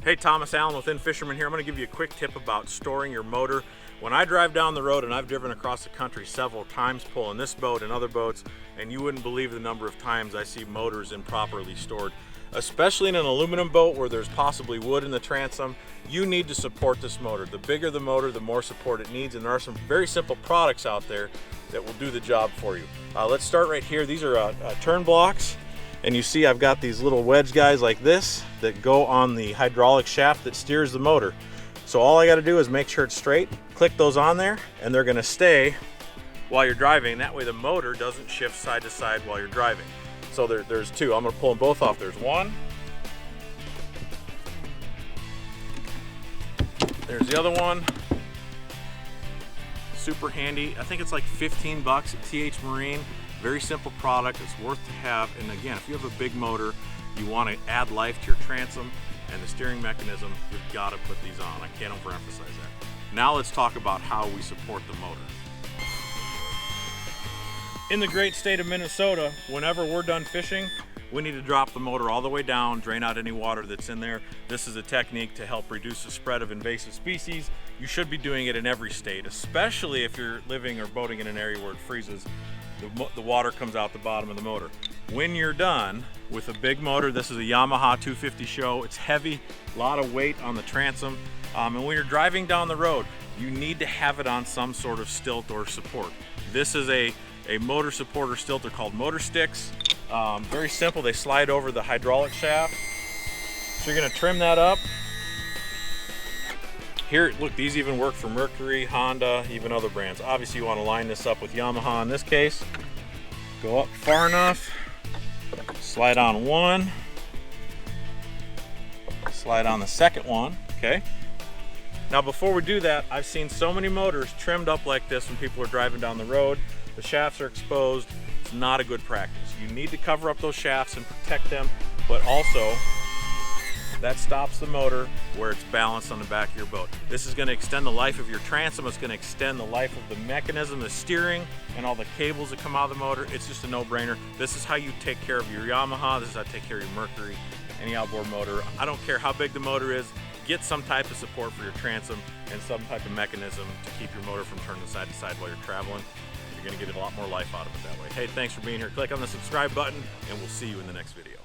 Hey, Thomas Allen with In-Fisherman here. I'm going to give you a quick tip about storing your motor. When I drive down the road, and I've driven across the country several times pulling this boat and other boats, and you wouldn't believe the number of times I see motors improperly stored. Especially in an aluminum boat where there's possibly wood in the transom, you need to support this motor. The bigger the motor, the more support it needs, and there are some very simple products out there that will do the job for you. Let's start right here. These are turn blocks. And you see I've got these little wedge guys like this that go on the hydraulic shaft that steers the motor. So all I got to do is make sure it's straight, click those on there, and they're going to stay while you're driving. That way the motor doesn't shift side to side while you're driving. So there's two. I'm going to pull them both off. There's one. There's the other one. Super handy. I think it's like 15 bucks at TH Marine. Very simple product, it's worth to have. And again, if you have a big motor, you want to add life to your transom and the steering mechanism, you've got to put these on. I can't overemphasize that. Now let's talk about how we support the motor. In the great state of Minnesota, whenever we're done fishing, we need to drop the motor all the way down, drain out any water that's in there. This is a technique to help reduce the spread of invasive species. You should be doing it in every state, especially if you're living or boating in an area where it freezes. The water comes out the bottom of the motor. When you're done with a big motor, this is a Yamaha 250 show. It's heavy, a lot of weight on the transom. And when you're driving down the road, you need to have it on some sort of stilt or support. This is a motor supporter stilt. They're called motor sticks. Very simple, they slide over the hydraulic shaft. So you're gonna trim that up. Here, look, these even work for Mercury, Honda, even other brands. Obviously you want to line this up with Yamaha in this case. Go up far enough, slide on one, slide on the second one, okay? Now before we do that, I've seen so many motors trimmed up like this when people are driving down the road. The shafts are exposed. It's not a good practice. You need to cover up those shafts and protect them, but also that stops the motor where it's balanced on the back of your boat. This is going to extend the life of your transom. It's going to extend the life of the mechanism, the steering, and all the cables that come out of the motor. It's just a no-brainer. This is how you take care of your Yamaha. This is how you take care of your Mercury, any outboard motor. I don't care how big the motor is. Get some type of support for your transom and some type of mechanism to keep your motor from turning side to side while you're traveling. You're going to get a lot more life out of it that way. Hey, thanks for being here. Click on the subscribe button, and we'll see you in the next video.